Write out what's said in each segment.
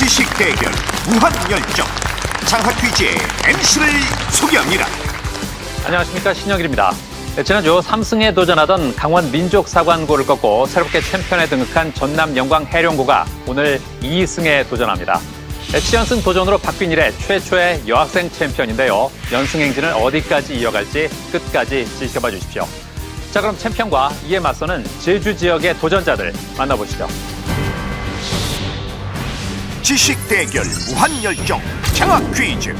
지식 대결 무한열정 장학 퀴즈의 MC를 소개합니다. 안녕하십니까, 신영일입니다. 지난주 3승에 도전하던 강원 민족사관고를 꺾고 새롭게 챔피언에 등극한 전남 영광 해령고가 오늘 2승에 도전합니다. 7연승 도전으로 바뀐 이래 최초의 여학생 챔피언인데요. 연승 행진을 어디까지 이어갈지 끝까지 지켜봐 주십시오. 자, 그럼 챔피언과 이에 맞서는 제주 지역의 도전자들 만나보시죠. 지식 대결 무한열정 장학 퀴즈.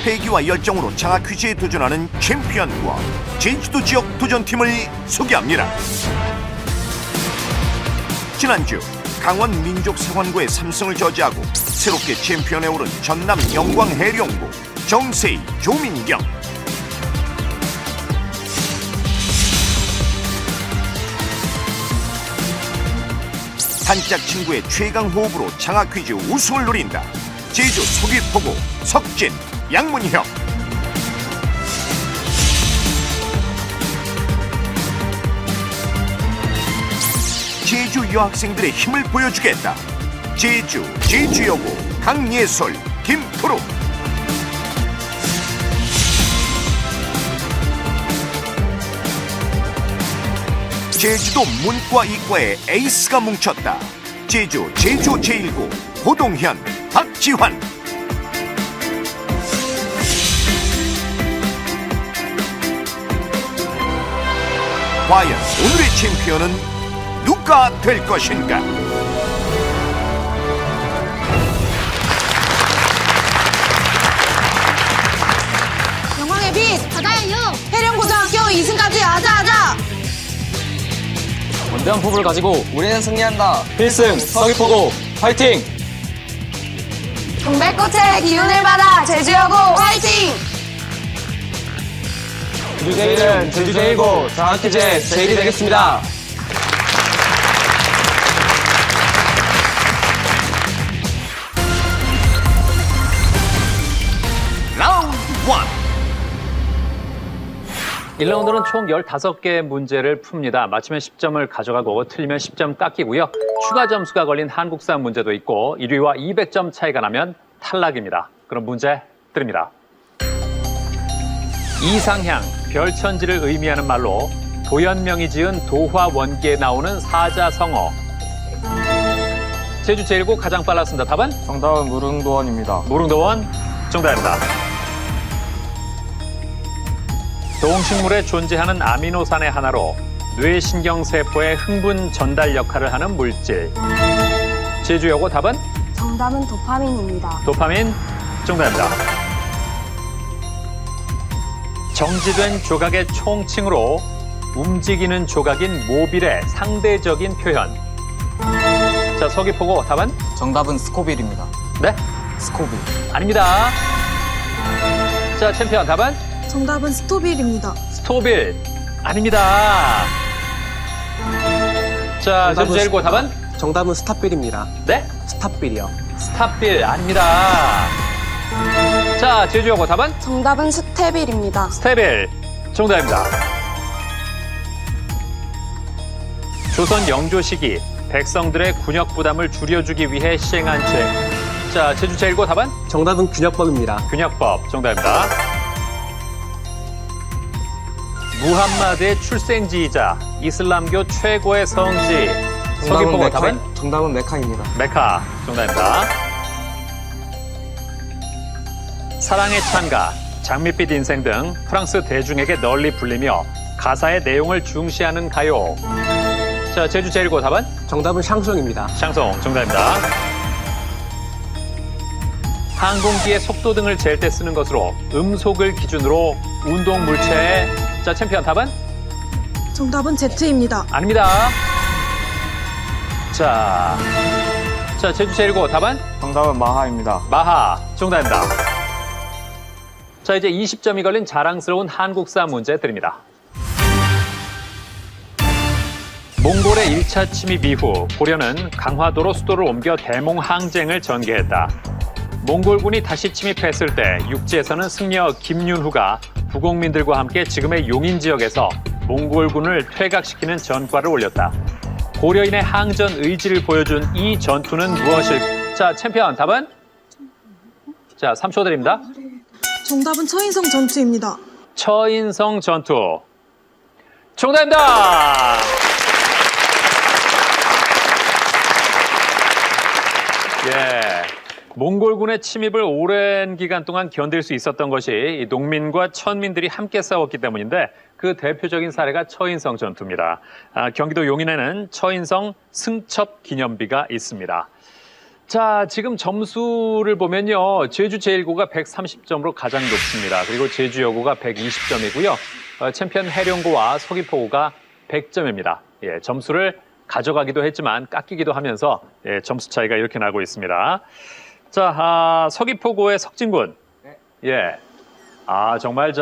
패기와 열정으로 장학 퀴즈에 도전하는 챔피언과 제주도 지역 도전팀을 소개합니다. 지난주 강원 민족사관고의 3승을 저지하고 새롭게 챔피언에 오른 전남 영광 해령고 정세희, 조민경. 단짝 친구의 최강 호흡으로 장학 퀴즈 우승을 노린다. 제주 서귀포고 석진, 양문혁. 제주 여학생들의 힘을 보여주겠다. 제주여고 강예솔, 김프로. 제주도 문과 이과의 에이스가 뭉쳤다. 제주 제1고 고동현, 박지환. 과연 오늘의 챔피언은 누가 될 것인가? 영광의 빛, 바다의 유, 해령고등학교 2승까지 아자아자! 원대한 포부를 가지고 우리는 승리한다. 필승 서귀포고 화이팅! 동백꽃의 기운을 받아 제주여고 화이팅! 제주 제일은 제주 제일고 장학 퀴즈의 제일이 되겠습니다. 라운드 1. 1라운드는 총 15개의 문제를 풉니다. 맞히면 10점을 가져가고 틀리면 10점 깎이고요. 추가 점수가 걸린 한국사 문제도 있고 1위와 200점 차이가 나면 탈락입니다. 그럼 문제 드립니다. 이상향, 별천지를 의미하는 말로 도연명이 지은 도화 원기에 나오는 사자성어. 제주 제1고 가장 빨랐습니다. 답은? 정답은 무릉도원입니다. 무릉도원 정답입니다. 동식물에 존재하는 아미노산의 하나로 뇌신경세포의 흥분 전달 역할을 하는 물질. 제주여고 답은? 정답은 도파민입니다. 도파민 정답입니다. 정지된 조각의 총칭으로 움직이는 조각인 모빌의 상대적인 표현. 자, 서귀포고 답은? 정답은 스코빌입니다. 네? 스코빌. 아닙니다. 자, 챔피언 답은? 정답은 스토빌입니다. 스토빌 아닙니다. 자, 제주 제1고 답은? 정답은 스탑빌입니다. 네? 스탑빌이요. 스탑빌 아닙니다. 자, 제주여고 답은? 정답은 스테빌입니다. 스테빌 정답입니다. 조선 영조 시기 백성들의 군역 부담을 줄여주기 위해 시행한 죄. 자, 제주 제1고 답은? 정답은 균역법입니다. 균역법 정답입니다. 무함마드의 출생지이자 이슬람교 최고의 성지. 서귀포고 답은? 정답은 메카입니다. 메카 정답입니다. 사랑의 찬가, 장밋빛 인생 등 프랑스 대중에게 널리 불리며 가사의 내용을 중시하는 가요. 자, 제주 제1고 답은? 정답은 샹송입니다. 샹송 정답입니다. 항공기의 속도 등을 잴 때 쓰는 것으로 음속을 기준으로 운동 물체의 자, 챔피언 답은? 정답은 제트입니다. 아닙니다. 자, 제주 제1고 답은? 정답은 마하입니다. 마하 정답입니다. 자, 이제 20점이 걸린 자랑스러운 한국사 문제 드립니다. 몽골의 1차 침입 이후 고려는 강화도로 수도를 옮겨 대몽 항쟁을 전개했다. 몽골군이 다시 침입했을 때 육지에서는 승려 김윤후가 부국민들과 함께 지금의 용인 지역에서 몽골군을 퇴각시키는 전과를 올렸다. 고려인의 항전 의지를 보여준 이 전투는 무엇일까? 자, 챔피언 답은? 자, 3초 드립니다. 정답은 처인성 전투입니다. 처인성 전투. 정답입니다. 예. 몽골군의 침입을 오랜 기간 동안 견딜 수 있었던 것이 이 농민과 천민들이 함께 싸웠기 때문인데 그 대표적인 사례가 처인성 전투입니다. 경기도 용인에는 처인성 승첩 기념비가 있습니다. 자, 지금 점수를 보면요. 제주 제1고가 130점으로 가장 높습니다. 그리고 제주 여고가 120점이고요. 챔피언 해령고와 서귀포고가 100점입니다. 예, 점수를 가져가기도 했지만 깎이기도 하면서 예, 점수 차이가 이렇게 나고 있습니다. 자, 서귀포고의 석진군. 예. 정말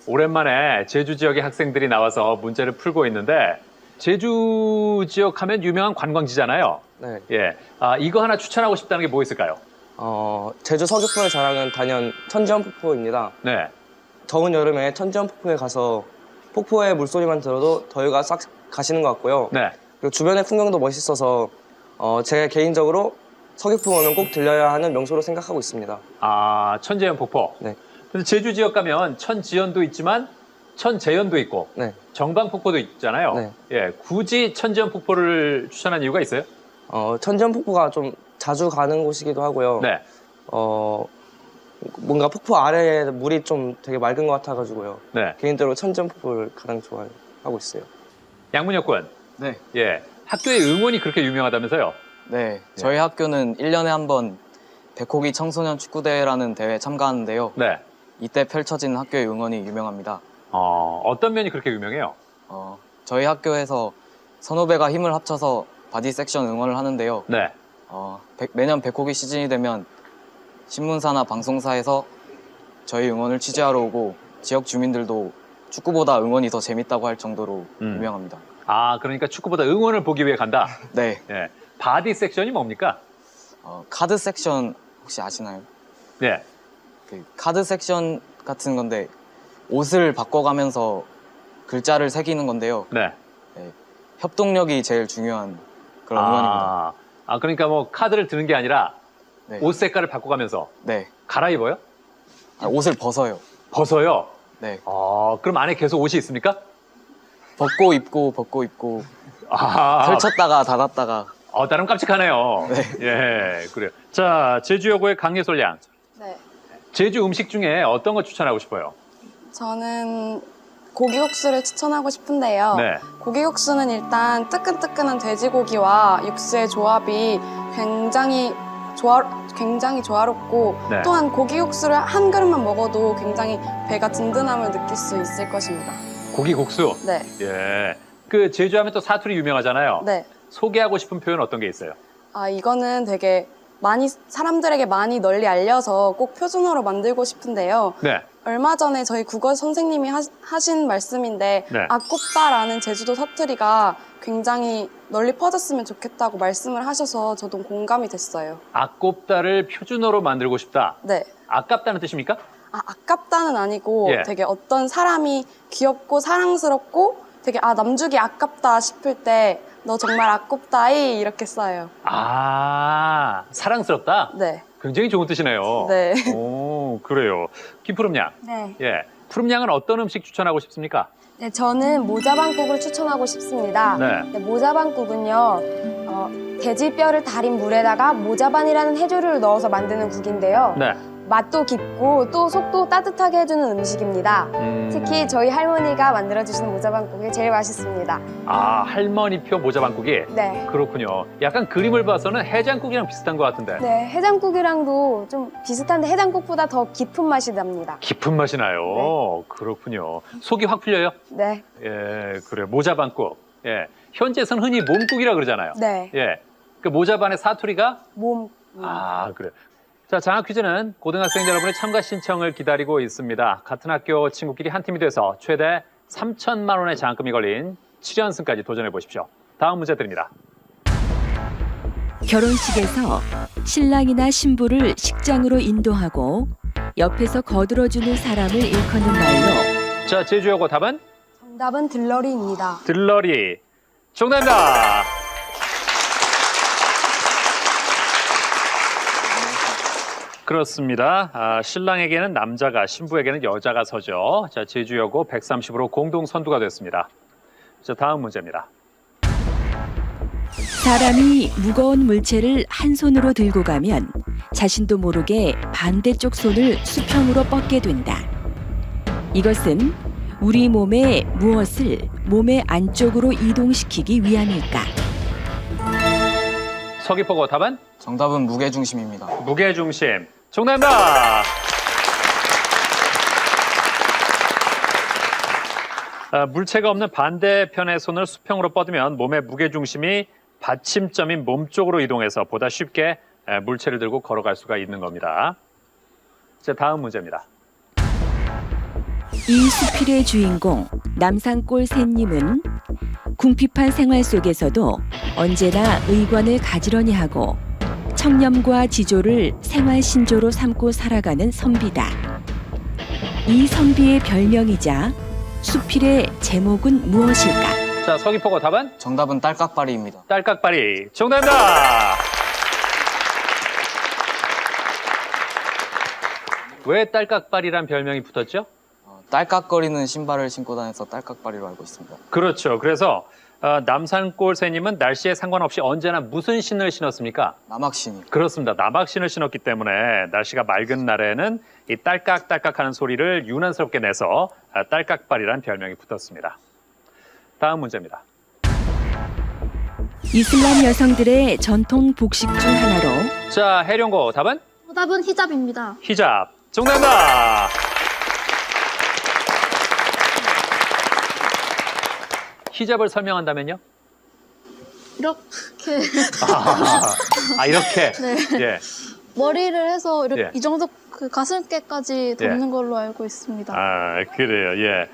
오랜만에 제주 지역의 학생들이 나와서 문제를 풀고 있는데 제주 지역 하면 유명한 관광지잖아요. 네. 예. 이거 하나 추천하고 싶다는 게 뭐 있을까요? 제주 서귀포의 자랑은 단연 천지연 폭포입니다. 네. 더운 여름에 천지연 폭포에 가서 폭포의 물소리만 들어도 더위가 싹 가시는 것 같고요. 네. 그리고 주변의 풍경도 멋있어서 제 개인적으로 서귀포 오면 꼭 들려야 하는 명소로 생각하고 있습니다. 천재연 폭포. 네. 근데 제주 지역 가면 천지연도 있지만 천재연도 있고 네. 정방폭포도 있잖아요. 네. 예. 굳이 천지연 폭포를 추천한 이유가 있어요? 천지연 폭포가 좀 자주 가는 곳이기도 하고요. 네. 뭔가 폭포 아래에 물이 좀 되게 맑은 것 같아가지고요. 네. 개인적으로 천지연 폭포를 가장 좋아하고 있어요. 양문혁 군. 네. 예. 학교의 응원이 그렇게 유명하다면서요? 네. 저희 학교는 1년에 한 번 백호기 청소년 축구대회라는 대회에 참가하는데요. 네. 이때 펼쳐진 학교의 응원이 유명합니다. 어떤 면이 그렇게 유명해요? 저희 학교에서 선후배가 힘을 합쳐서 바디 섹션 응원을 하는데요. 네. 매년 백호기 시즌이 되면 신문사나 방송사에서 저희 응원을 취재하러 오고 지역 주민들도 축구보다 응원이 더 재밌다고 할 정도로 유명합니다. 그러니까 축구보다 응원을 보기 위해 간다? 네. 예. 바디 섹션이 뭡니까? 카드 섹션 혹시 아시나요? 네. 그 카드 섹션 같은 건데 옷을 바꿔가면서 글자를 새기는 건데요. 네. 협동력이 제일 중요한 그런 응원입니다. 그러니까 뭐 카드를 드는 게 아니라 네. 옷 색깔을 바꿔가면서 네. 갈아입어요? 옷을 벗어요. 벗어요? 네. 그럼 안에 계속 옷이 있습니까? 벗고 입고 벗고 입고 펼쳤다가 닫았다가. 나름 깜찍하네요. 네. 예, 그래요. 자, 제주 여고의 강예솔 양. 네. 제주 음식 중에 어떤 거 추천하고 싶어요? 저는 고기국수를 추천하고 싶은데요. 네. 고기국수는 일단 뜨끈뜨끈한 돼지고기와 육수의 조합이 굉장히 조화롭고 네. 또한 고기국수를 한 그릇만 먹어도 굉장히 배가 든든함을 느낄 수 있을 것입니다. 고기 국수. 네. 예. 그 제주하면 또 사투리 유명하잖아요. 네. 소개하고 싶은 표현 어떤 게 있어요? 이거는 되게 사람들에게 많이 널리 알려서 꼭 표준어로 만들고 싶은데요. 네. 얼마 전에 저희 국어 선생님이 하신 말씀인데 네. 아꼽다라는 제주도 사투리가 굉장히 널리 퍼졌으면 좋겠다고 말씀을 하셔서 저도 공감이 됐어요. 아꼽다를 표준어로 만들고 싶다. 네. 아깝다는 뜻입니까? 아깝다는 아니고 예. 되게 어떤 사람이 귀엽고 사랑스럽고 되게 남주기 아깝다 싶을 때 너 정말 아깝다이 이렇게 써요. 사랑스럽다? 네. 굉장히 좋은 뜻이네요. 네. 오, 그래요. 김푸름 양. 네. 예. 푸름 양은 어떤 음식 추천하고 싶습니까? 네, 저는 모자반국을 추천하고 싶습니다. 네. 네, 모자반국은요, 돼지뼈를 달인 물에다가 모자반이라는 해조류를 넣어서 만드는 국인데요. 네. 맛도 깊고 또 속도 따뜻하게 해주는 음식입니다. 특히 저희 할머니가 만들어주시는 모자반국이 제일 맛있습니다. 할머니표 모자반국이? 네. 그렇군요. 약간 그림을 봐서는 해장국이랑 비슷한 것 같은데. 네, 해장국이랑도 좀 비슷한데 해장국보다 더 깊은 맛이 납니다. 깊은 맛이 나요. 그렇군요. 속이 확 풀려요? 네. 예, 그래요. 모자반국. 예. 현재선 흔히 몸국이라 그러잖아요. 네. 예. 그 모자반의 사투리가? 몸. 그래요. 자, 장학 퀴즈는 고등학생 여러분의 참가 신청을 기다리고 있습니다. 같은 학교 친구끼리 한 팀이 돼서 최대 3천만 원의 장학금이 걸린 7연승까지 도전해 보십시오. 다음 문제 드립니다. 결혼식에서 신랑이나 신부를 식장으로 인도하고 옆에서 거들어주는 사람을 일컫는 말로. 자, 제주여고 답은? 정답은 들러리입니다. 들러리. 정답입니다. 그렇습니다. 신랑에게는 남자가, 신부에게는 여자가 서죠. 자, 제주여고 130으로 공동 선두가 됐습니다. 자, 다음 문제입니다. 사람이 무거운 물체를 한 손으로 들고 가면 자신도 모르게 반대쪽 손을 수평으로 뻗게 된다. 이것은 우리 몸의 무엇을 몸의 안쪽으로 이동시키기 위함일까? 서귀포고 답은? 정답은 무게중심입니다. 무게중심. 정답입니다. 물체가 없는 반대편의 손을 수평으로 뻗으면 몸의 무게중심이 받침점인 몸 쪽으로 이동해서 보다 쉽게 물체를 들고 걸어갈 수가 있는 겁니다. 자, 다음 문제입니다. 이 수필의 주인공 남산골 샌님은 궁핍한 생활 속에서도 언제나 의관을 가지런히 하고 청렴과 지조를 생활 신조로 삼고 살아가는 선비다. 이 선비의 별명이자 수필의 제목은 무엇일까? 자, 서귀포고 답은? 정답은 딸깍바리입니다. 딸깍바리. 정답입니다. 왜 딸깍바리란 별명이 붙었죠? 딸깍거리는 신발을 신고 다녀서 딸깍바리로 알고 있습니다. 그렇죠. 그래서 남산골새님은 날씨에 상관없이 언제나 무슨 신을 신었습니까? 남학신이. 그렇습니다. 남학신을 신었기 때문에 날씨가 맑은 날에는 이 딸깍딸깍하는 소리를 유난스럽게 내서 딸깍발이라는 별명이 붙었습니다. 다음 문제입니다. 이슬람 여성들의 전통 복식 중 하나로 자, 해령고 답은? 정답은 히잡입니다. 히잡. 정답입니다. 히잡을 설명한다면요? 이렇게 이렇게. 네. 예. 머리를 해서 이렇게 예. 이 정도 그 가슴께까지 덮는 걸로 알고 있습니다. 그래요. 예.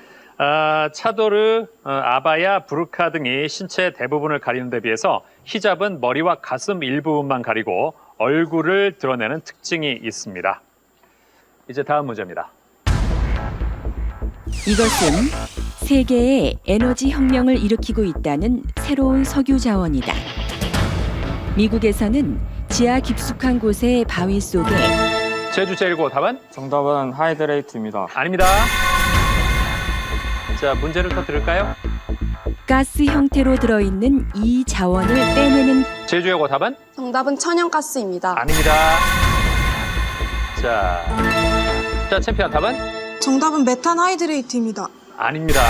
차도르, 아바야, 부르카 등이 신체 대부분을 가리는 데 비해서 히잡은 머리와 가슴 일부분만 가리고 얼굴을 드러내는 특징이 있습니다. 이제 다음 문제입니다. 이것은 세계에 에너지 혁명을 일으키고 있다는 새로운 석유 자원이다. 미국에서는 지하 깊숙한 곳의 바위 속에 제주 제1고 답은? 정답은 하이드레이트입니다. 아닙니다. 자, 문제를 더 들을까요? 가스 형태로 들어있는 이 자원을 빼내는 제주여고 답은? 정답은 천연가스입니다. 아닙니다. 자, 챔피언 답은? 정답은 메탄 하이드레이트입니다. 아닙니다.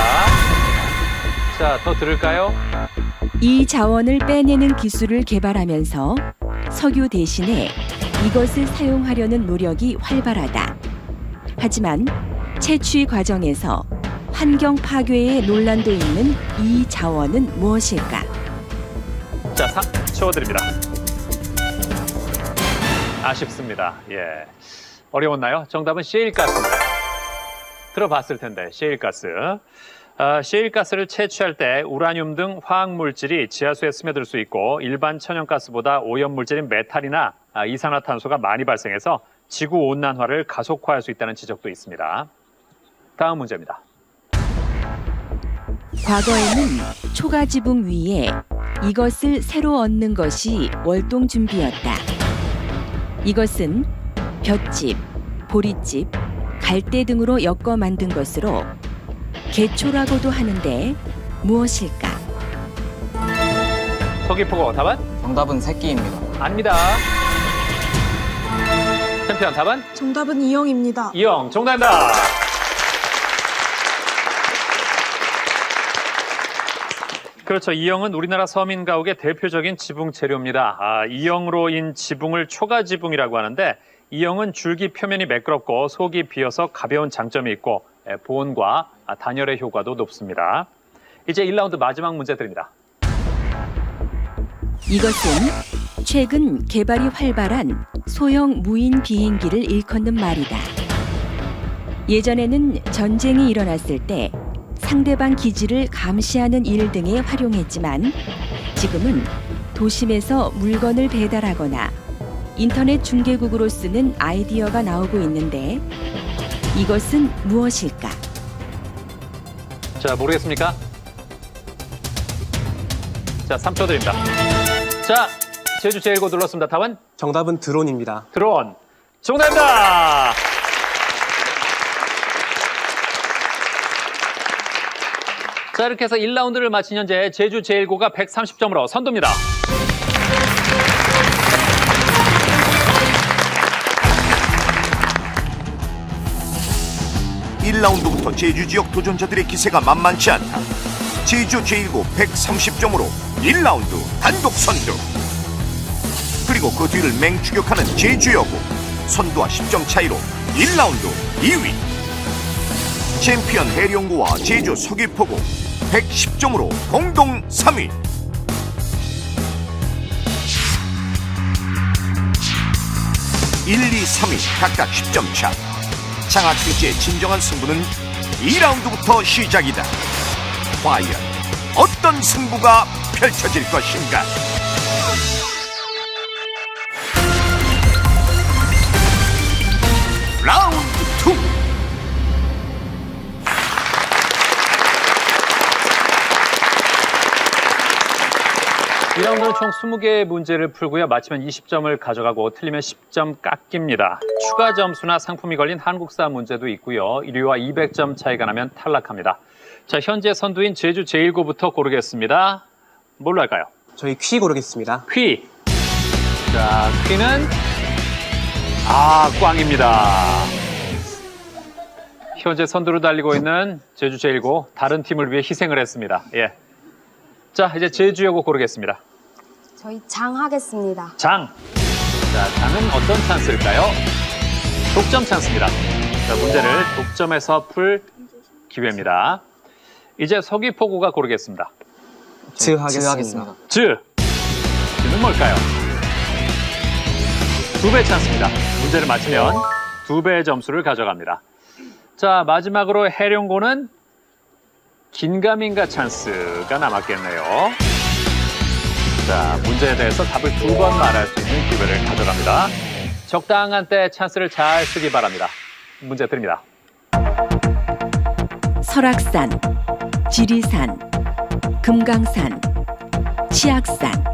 자, 더 들을까요? 이 자원을 빼내는 기술을 개발하면서 석유 대신에 이것을 사용하려는 노력이 활발하다. 하지만 채취 과정에서 환경 파괴의 논란도 있는 이 자원은 무엇일까? 자, 3초 드립니다. 아쉽습니다. 예. 어려웠나요? 정답은 셰일가스입니다. 들어봤을 텐데, 셰일가스. 셰일가스를 채취할 때 우라늄 등 화학물질이 지하수에 스며들 수 있고 일반 천연가스보다 오염물질인 메탄이나 이산화탄소가 많이 발생해서 지구온난화를 가속화할 수 있다는 지적도 있습니다. 다음 문제입니다. 과거에는 초가지붕 위에 이것을 새로 얹는 것이 월동 준비였다. 이것은 볏짚, 보릿집, 갈대 등으로 엮어 만든 것으로 개초라고도 하는데 무엇일까? 서귀포고 답은? 정답은 새끼입니다. 아닙니다. 챔피언 답은? 정답은 이영입니다. 이영, 정답입니다. 그렇죠. 이영은 우리나라 서민 가옥의 대표적인 지붕 재료입니다. 이영으로 인 지붕을 초가지붕이라고 하는데 이영은 줄기 표면이 매끄럽고 속이 비어서 가벼운 장점이 있고 보온과 단열의 효과도 높습니다. 이제 1라운드 마지막 문제 드립니다. 이것은 최근 개발이 활발한 소형 무인 비행기를 일컫는 말이다. 예전에는 전쟁이 일어났을 때 상대방 기지를 감시하는 일 등에 활용했지만 지금은 도심에서 물건을 배달하거나 인터넷 중개국으로 쓰는 아이디어가 나오고 있는데 이것은 무엇일까? 자, 모르겠습니까? 자, 3초 드립니다. 자, 제주 제1고 눌렀습니다. 답은? 정답은 드론입니다. 드론. 정답입니다. 자, 이렇게 해서 1라운드를 마친 현재 제주 제1고가 130점으로 선두입니다. 일라운드부터 제주 지역 도전자들의 기세가 만만치 않다. 제주 제1고 130점으로 1라운드 단독 선두. 그리고 그 뒤를 맹추격하는 제주여고 선두와 10점 차이로 1라운드 2위. 챔피언 해령고와 제주 서귀포고 110점으로 공동 3위. 1, 2, 3위 각각 10점 차. 장학 퀴즈의 진정한 승부는 2라운드부터 시작이다. 과연 어떤 승부가 펼쳐질 것인가? 라운드 2. 이 라운드는 총 20개의 문제를 풀고요. 맞히면 20점을 가져가고 틀리면 10점 깎입니다. 추가 점수나 상품이 걸린 한국사 문제도 있고요. 1위와 200점 차이가 나면 탈락합니다. 자, 현재 선두인 제주 제1고부터 고르겠습니다. 뭘로 할까요? 저희 퀴 고르겠습니다. 퀴. 자, 퀴는 꽝입니다. 현재 선두로 달리고 있는 제주 제1고 다른 팀을 위해 희생을 했습니다. 예. 자, 이제 제주여고 고르겠습니다. 저희 장 하겠습니다. 장. 자, 장은 어떤 찬스일까요? 독점 찬스입니다. 자, 문제를 독점에서 풀 기회입니다. 이제 서귀포고가 고르겠습니다. 즈 하겠습니다. 즈는 뭘까요? 2배 찬스입니다. 문제를 맞히면 2배의 점수를 가져갑니다. 자, 마지막으로 해령고는 긴가민가 찬스가 남았겠네요. 자, 문제에 대해서 답을 2번 말할 수 있는 기회를 가져갑니다. 적당한 때 찬스를 잘 쓰기 바랍니다. 문제 드립니다. 설악산, 지리산, 금강산, 치악산.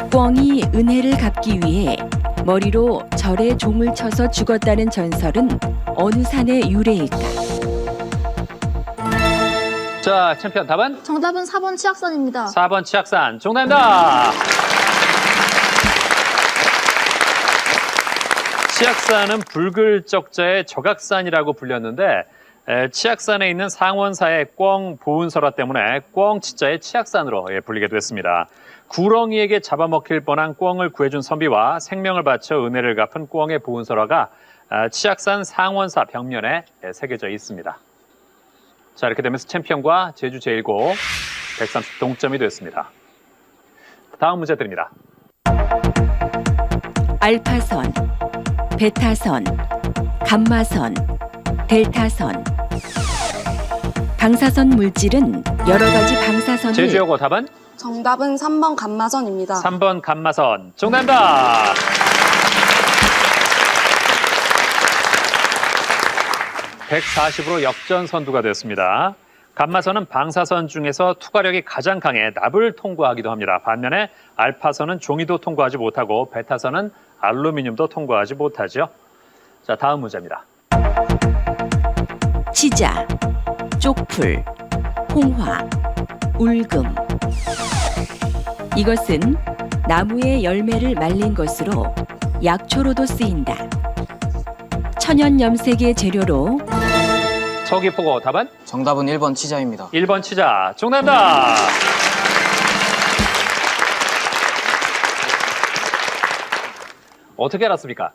꿩이 은혜를 갚기 위해 머리로 절에 종을 쳐서 죽었다는 전설은 어느 산의 유래일까? 자, 챔피언 답은? 정답은 4번 치악산입니다. 4번 치악산. 정답입니다. 치악산은 붉을적자의 적악산이라고 불렸는데 치악산에 있는 상원사의 꿩 보은설화 때문에 꿩치자의 치악산으로 불리게 됐습니다. 구렁이에게 잡아먹힐 뻔한 꿩을 구해준 선비와 생명을 바쳐 은혜를 갚은 꿩의 보은설화가 치악산 상원사 벽면에 새겨져 있습니다. 자, 이렇게 되면서 챔피언과 제주 제1고 130 동점이 됐습니다. 다음 문제 드립니다. 알파선, 베타선, 감마선, 델타선. 방사선 물질은 여러 가지 방사선을 제주여고 답은? 정답은 3번 감마선입니다. 3번 감마선. 정답입니다. (140으로) 역전 선두가 됐습니다. 감마선은 방사선 중에서 투과력이 가장 강해 납을 통과하기도 합니다. 반면에 알파선은 종이도 통과하지 못하고 베타선은 알루미늄도 통과하지 못하죠. 자, 다음 문제입니다. 치자, 쪽풀, 홍화, 울금. 이것은 나무의 열매를 말린 것으로 약초로도 쓰인다. 천연 염색의 재료로 서귀포고 답은? 정답은 1번 치자입니다. 1번 치자. 정답입니다. 어떻게 알았습니까?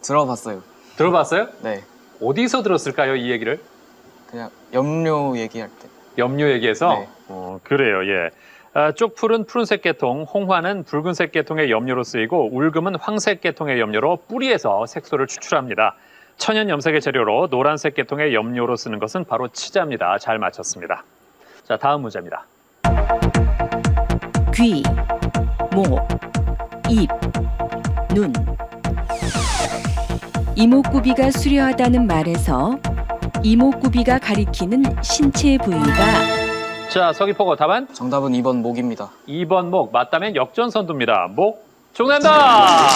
들어봤어요. 들어봤어요? 네. 어디서 들었을까요, 이 얘기를? 그냥 염료 얘기할 때. 염료 얘기해서? 네. 그래요, 예. 쪽풀은 푸른색 계통, 홍화는 붉은색 계통의 염료로 쓰이고 울금은 황색 계통의 염료로 뿌리에서 색소를 추출합니다. 천연 염색의 재료로 노란색 계통의 염료로 쓰는 것은 바로 치자입니다. 잘 맞췄습니다. 자, 다음 문제입니다. 귀, 목, 입, 눈. 이목구비가 수려하다는 말에서 이목구비가 가리키는 신체 부위가 자, 서귀포고 답은? 정답은 2번 목입니다. 2번 목. 맞다면 역전 선두입니다. 목. 정답입니다.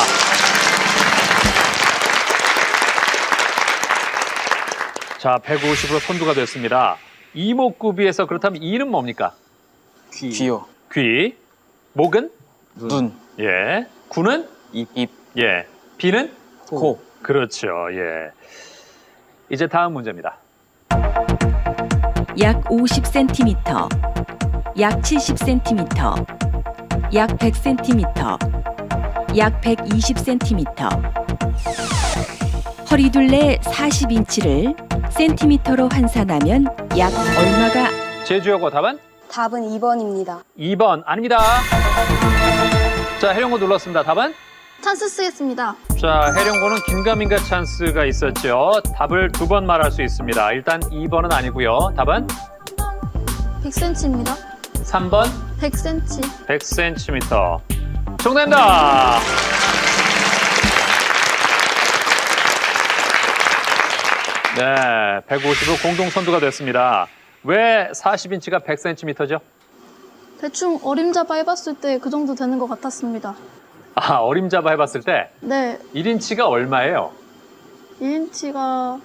자, 150으로 선두가 됐습니다. 이목구비에서 그렇다면 이는 뭡니까? 귀요. 귀. 목은? 눈. 예. 구는? 입. 예. 비는? 코. 그렇죠. 예. 이제 다음 문제입니다. 약 50cm, 약 70cm, 약 100cm, 약 120cm. 허리둘레 40인치를 센티미터로 환산하면 약 얼마가? 제주여고 답은? 답은 2번입니다. 2번 아닙니다. 자, 해령고 눌렀습니다. 답은? 찬스 쓰겠습니다. 자, 해령고는 긴가민가 찬스가 있었죠. 답을 2번 말할 수 있습니다. 일단 2번은 아니고요. 답은? 100cm입니다. 3번 100cm. 100cm. 정답입니다. 네, 150으로 공동 선두가 됐습니다. 왜 40인치가 100cm죠? 대충 어림잡아 해봤을 때 그 정도 되는 것 같았습니다. 아, 어림잡아 해봤을 때 네, 1인치가 얼마예요? 1인치가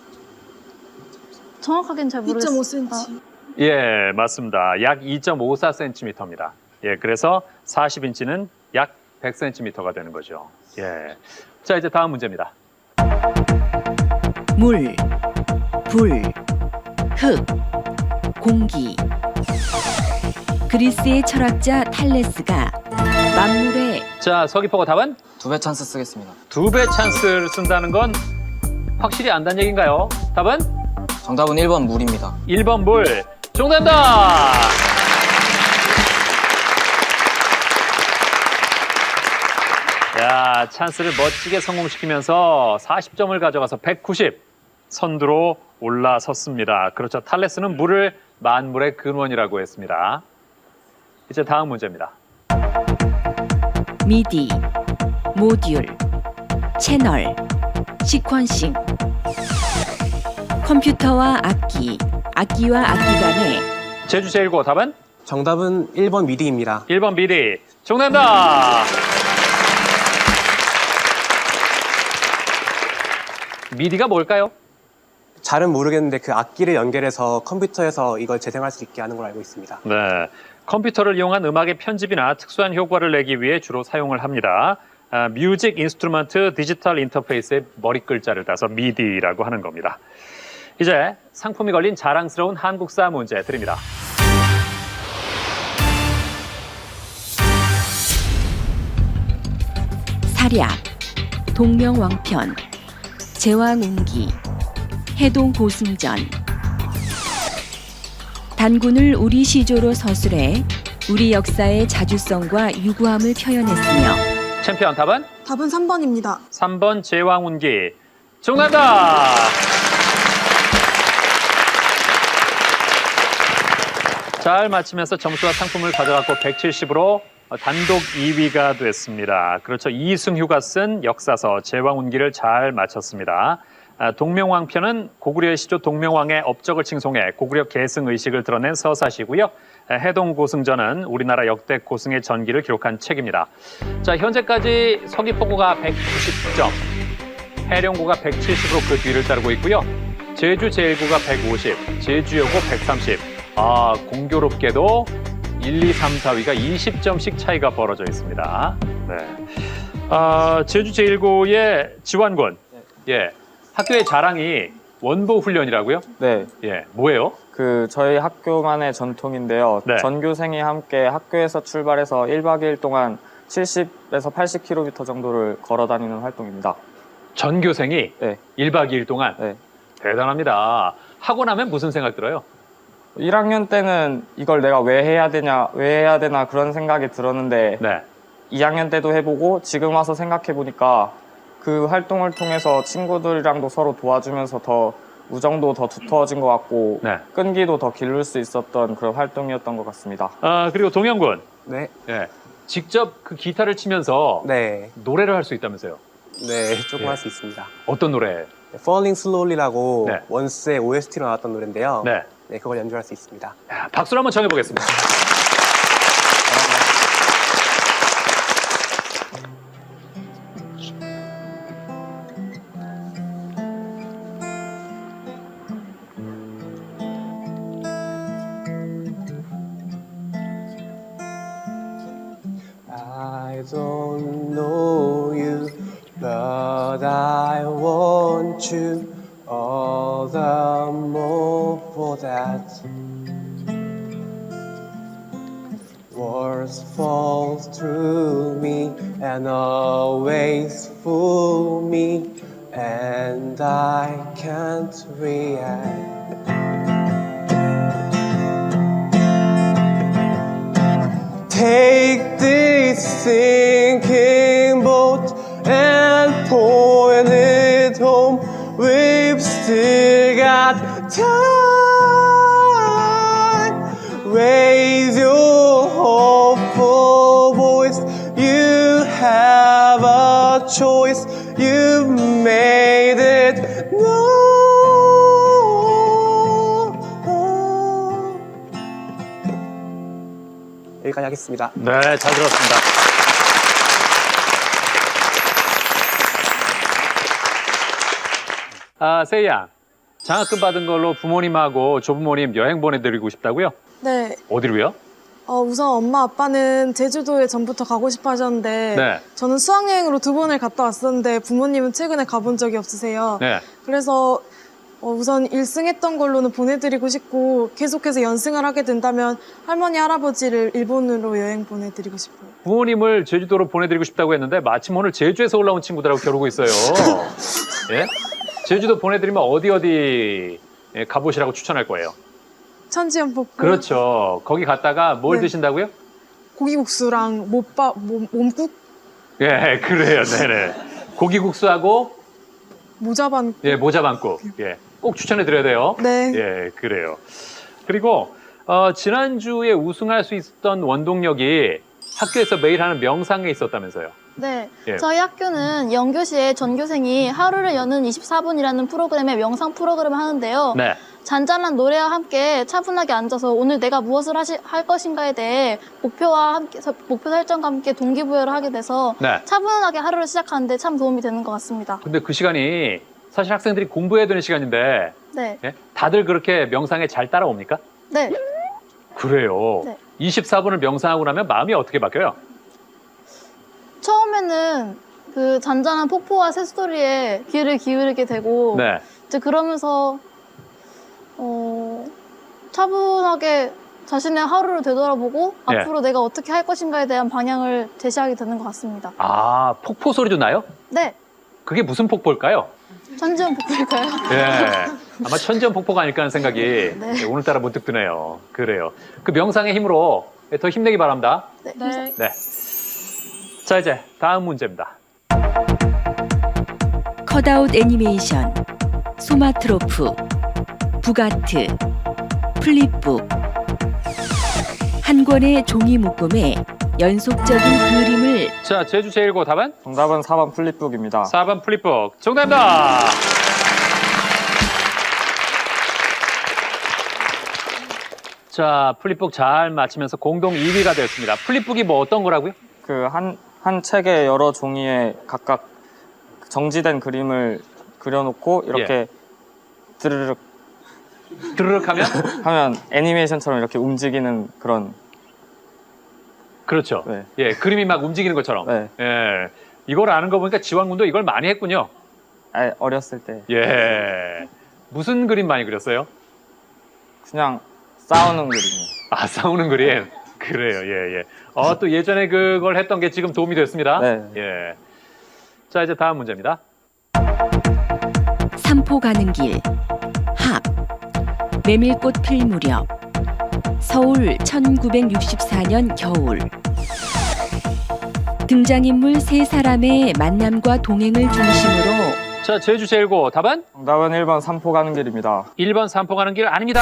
정확하게는 잘 모르겠어요. 2.5cm. 예, 맞습니다. 약 2.54cm입니다. 예, 그래서 40인치는 약 100cm가 되는 거죠. 예. 자, 이제 다음 문제입니다. 물, 불, 흙, 공기. 그리스의 철학자 탈레스가 만물의 자, 서귀포고 답은? 2배 찬스 쓰겠습니다. 2배 찬스를 쓴다는 건 확실히 안다는 얘기인가요? 답은? 정답은 1번 물입니다. 1번 물. 정답입니다. 야, 찬스를 멋지게 성공시키면서 40점을 가져가서 190 선두로 올라섰습니다. 그렇죠. 탈레스는 물을 만물의 근원이라고 했습니다. 이제 다음 문제입니다. 미디, 모듈, 채널, 시퀀싱. 컴퓨터와 악기, 악기와 악기 간의 제주 제1고 답은? 정답은 1번 미디입니다. 1번 미디. 정답입니다. 미디가 뭘까요? 잘은 모르겠는데 그 악기를 연결해서 컴퓨터에서 이걸 재생할 수 있게 하는 걸 알고 있습니다. 네, 컴퓨터를 이용한 음악의 편집이나 특수한 효과를 내기 위해 주로 사용을 합니다. 뮤직 인스트루먼트 디지털 인터페이스의 머리 글자를 따서 미디라고 하는 겁니다. 이제 상품이 걸린 자랑스러운 한국사 문제 드립니다. 사략, 동명왕편, 제왕운기, 해동고승전. 단군을 우리 시조로 서술해 우리 역사의 자주성과 유구함을 표현했으며 챔피언 답은? 답은 3번입니다. 3번 제왕운기. 정답입니다. 잘 맞히면서 점수와 상품을 가져갔고 170으로 단독 2위가 됐습니다. 그렇죠. 이승휴가 쓴 역사서 제왕운기를 잘 맞췄습니다. 동명왕편은 고구려의 시조 동명왕의 업적을 칭송해 고구려 계승 의식을 드러낸 서사시고요. 해동고승전은 우리나라 역대 고승의 전기를 기록한 책입니다. 자, 현재까지 서귀포고가 190점, 해령고가 170으로 그 뒤를 따르고 있고요. 제주 제1고가 150, 제주여고 130. 아, 공교롭게도 1, 2, 3, 4위가 20점씩 차이가 벌어져 있습니다. 네. 제주 제1고의 지완군. 예. 학교의 자랑이 원보 훈련이라고요? 네, 예. 뭐예요? 저희 학교만의 전통인데요. 네. 전교생이 함께 학교에서 출발해서 1박 2일 동안 70에서 80km 정도를 걸어 다니는 활동입니다. 전교생이 네. 1박 2일 동안? 네. 대단합니다. 하고 나면 무슨 생각 들어요? 1학년 때는 이걸 내가 왜 해야 되나 그런 생각이 들었는데 네. 2학년 때도 해보고 지금 와서 생각해 보니까 그 활동을 통해서 친구들이랑도 서로 도와주면서 더 우정도 더 두터워진 것 같고 네. 끈기도 더 기를 수 있었던 그런 활동이었던 것 같습니다. 그리고 동영군. 네. 예. 직접 그 기타를 치면서 네. 노래를 할 수 있다면서요? 네, 조금 예. 할 수 있습니다. 어떤 노래? Falling Slowly라고 네. 원스의 OST로 나왔던 노래인데요. 네. 네, 그걸 연주할 수 있습니다. 야, 박수를 한번 청해보겠습니다. I don't know you, but I want you all the more for that. Words fall through me and always fool me, and I can't react. Take this sinking boat and point it home. We've still got time. Raise your hopeful voice. You have a choice. You've made it known. 여기까지 하겠습니다. 네, 잘 들었습니다. 세이야, 장학금 받은 걸로 부모님하고 조부모님 여행 보내드리고 싶다고요? 네. 어디로요? 우선 엄마 아빠는 제주도에 전부터 가고 싶어 하셨는데 네. 저는 수학여행으로 2번을 갔다 왔었는데 부모님은 최근에 가본 적이 없으세요. 네. 그래서 우선 1승했던 걸로는 보내드리고 싶고 계속해서 연승을 하게 된다면 할머니 할아버지를 일본으로 여행 보내드리고 싶어요. 부모님을 제주도로 보내드리고 싶다고 했는데 마침 오늘 제주에서 올라온 친구들하고 겨루고 있어요. 예? 제주도 보내드리면 어디 가보시라고 추천할 거예요? 천지연폭포. 그렇죠. 거기 갔다가 뭘 네. 드신다고요? 고기국수랑 몸국, 예, 그래요. 네네. 고기국수하고 모자반. 예, 모자반국. 예, 꼭 추천해 드려야 돼요. 네. 예, 그래요. 그리고 지난주에 우승할 수 있었던 원동력이 학교에서 매일 하는 명상에 있었다면서요. 네, 예. 저희 학교는 영교시에 전교생이 하루를 여는 24분이라는 프로그램의 명상 프로그램을 하는데요. 네. 잔잔한 노래와 함께 차분하게 앉아서 오늘 내가 무엇을 할 것인가에 대해 목표 설정과 함께 동기부여를 하게 돼서 네. 차분하게 하루를 시작하는데 참 도움이 되는 것 같습니다. 근데 그 시간이 사실 학생들이 공부해야 되는 시간인데 네, 예? 다들 그렇게 명상에 잘 따라옵니까? 네. 그래요. 네. 24분을 명상하고 나면 마음이 어떻게 바뀌어요? 처음에는 그 잔잔한 폭포와 새소리에 귀를 기울이게 되고 네. 이제 그러면서 차분하게 자신의 하루를 되돌아보고 예. 앞으로 내가 어떻게 할 것인가에 대한 방향을 제시하게 되는 것 같습니다. 아, 폭포 소리도 나요? 네, 그게 무슨 폭포일까요? 천지연 폭포일까요? 예. 아마 천지연 폭포가 아닐까 하는 생각이 네. 예, 오늘따라 문득 드네요. 그래요. 그 명상의 힘으로 더 힘내기 바랍니다. 네. 네. 네. 자, 이제 다음 문제입니다. 컷아웃 애니메이션, 소마트로프, 부가트, 플립북. 한 권의 종이 묶음에 연속적인 그림을 자, 제주 제1고 답은? 정답은 4번 플립북입니다. 4번 플립북. 정답입니다. 자, 플립북 잘 맞히면서 공동 2위가 되었습니다. 플립북이 뭐 어떤 거라고요? 그 한 책의 여러 종이에 각각 정지된 그림을 그려놓고 이렇게 드르륵 드르륵 하면? 하면 애니메이션처럼 이렇게 움직이는 그런. 그렇죠. 네. 예, 그림이 막 움직이는 것처럼. 네. 예. 이걸 아는 거 보니까 지왕군도 이걸 많이 했군요. 어렸을 때 예. 무슨 그림 많이 그렸어요? 그냥 싸우는 그림이요. 아, 싸우는 그림. 그래요. 예, 예. 또 예전에 그걸 했던 게 지금 도움이 됐습니다. 네. 예. 자, 이제 다음 문제입니다. 삼포 가는 길, 합, 메밀꽃 필 무렵, 서울 1964년 겨울. 등장인물 세 사람의 만남과 동행을 중심으로 자, 제주 제1고 답은? 정답은 1번 삼포 가는 길입니다. 1번 삼포 가는 길 아닙니다.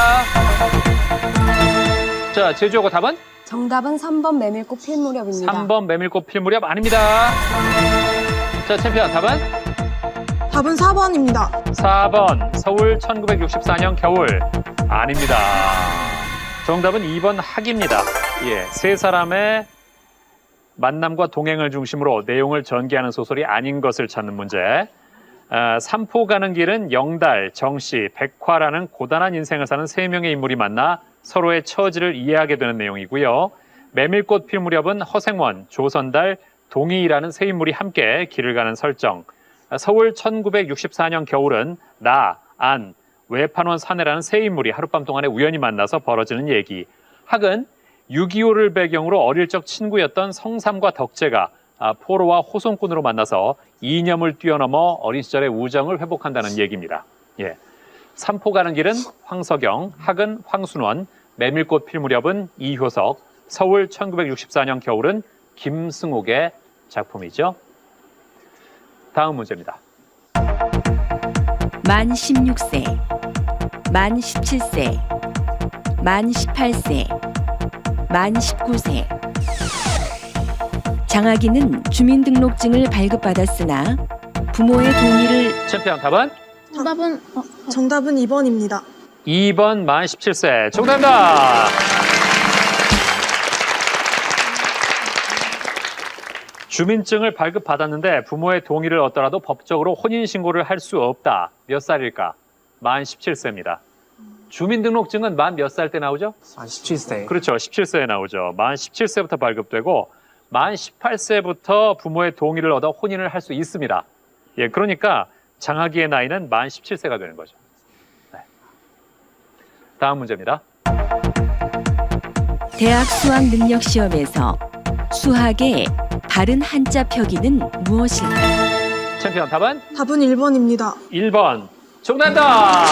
자, 제주하고 답은? 정답은 3번 메밀꽃 필 무렵입니다. 3번 메밀꽃 필 무렵 아닙니다. 자, 챔피언 답은? 답은 4번입니다. 4번 서울 1964년 겨울 아닙니다. 정답은 2번 학입니다. 예, 세 사람의 만남과 동행을 중심으로 내용을 전개하는 소설이 아닌 것을 찾는 문제. 삼포 가는 길은 영달, 정씨, 백화라는 고단한 인생을 사는 세 명의 인물이 만나 서로의 처지를 이해하게 되는 내용이고요. 메밀꽃 필 무렵은 허생원, 조선달, 동이라는 세 인물이 함께 길을 가는 설정. 서울 1964년 겨울은 나, 안, 외판원 사내라는 세 인물이 하룻밤 동안에 우연히 만나서 벌어지는 얘기. 학은 6.25를 배경으로 어릴 적 친구였던 성삼과 덕재가 포로와 호송꾼으로 만나서 이념을 뛰어넘어 어린 시절의 우정을 회복한다는 얘기입니다. 예. 삼포 가는 길은 황석영, 학은 황순원, 메밀꽃 필 무렵은 이효석, 서울 1964년 겨울은 김승옥의 작품이죠. 다음 문제입니다. 만 16세, 만 17세, 만 18세, 만 19세. 장학인은 주민등록증을 발급받았으나 부모의 동의를 챔피언 답은? 정답은 2번입니다. 2번 만 17세. 정답입니다. 주민증을 발급받았는데 부모의 동의를 얻더라도 법적으로 혼인신고를 할 수 없다. 몇 살일까? 만 17세입니다. 주민등록증은 만 몇 살 때 나오죠? 만 17세. 그렇죠. 17세에 나오죠. 만 17세부터 발급되고 만 18세부터 부모의 동의를 얻어 혼인을 할 수 있습니다. 예, 그러니까 장학이의 나이는 만 17세가 되는 거죠. 네. 다음 문제입니다. 대학 수학 능력 시험에서 수학의 바른 한자 표기는 무엇일까? 챔피언 답은? 답은 1번입니다. 1번. 정답입니다.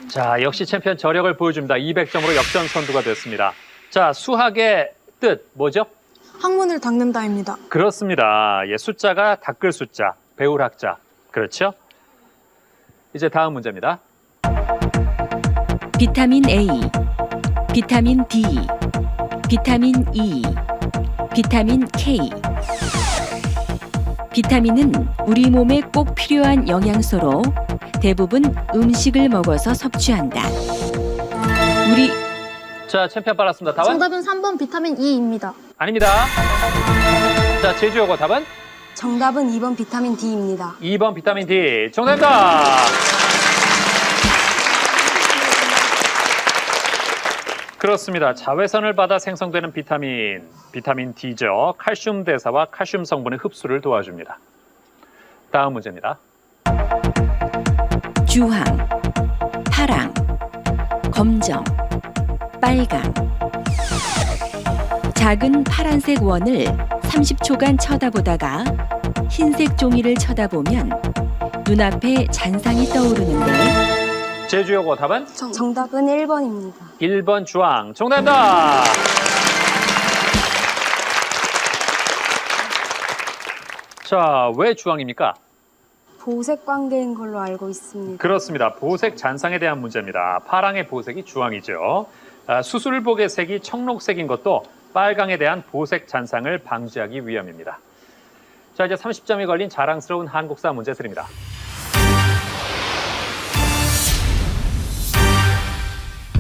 자, 역시 챔피언 저력을 보여줍니다. 200점으로 역전 선두가 됐습니다. 자, 수학의 뜻 뭐죠? 학문을 닦는다입니다. 그렇습니다. 예, 숫자가 닦을 숫자, 배울 학자. 그렇죠? 이제 다음 문제입니다. 비타민 A, 비타민 D, 비타민 E, 비타민 K. 비타민은 우리 몸에 꼭 필요한 영양소로 대부분 음식을 먹어서 섭취한다. 자, 챔피언 빨랐습니다. 답은? 정답은 3번 비타민 E입니다. 아닙니다. 자, 제주어고 답은? 정답은 2번 비타민 D입니다. 2번 비타민 D. 정답입니다. 그렇습니다. 자외선을 받아 생성되는 비타민 D죠. 칼슘 대사와 칼슘 성분의 흡수를 도와줍니다. 다음 문제입니다. 주황, 파랑, 검정, 빨강. 작은 파란색 원을 30초간 쳐다보다가 흰색 종이를 쳐다보면 눈앞에 잔상이 떠오르는데 제주어고 답은? 정답은 1번입니다. 1번 주황. 정답입니다. 자, 왜 주황입니까? 보색 관계인 걸로 알고 있습니다. 그렇습니다. 보색 잔상에 대한 문제입니다. 파랑의 보색이 주황이죠. 수술복의 색이 청록색인 것도 빨강에 대한 보색 잔상을 방지하기 위함입니다. 자, 이제 30점이 걸린 자랑스러운 한국사 문제 드립니다.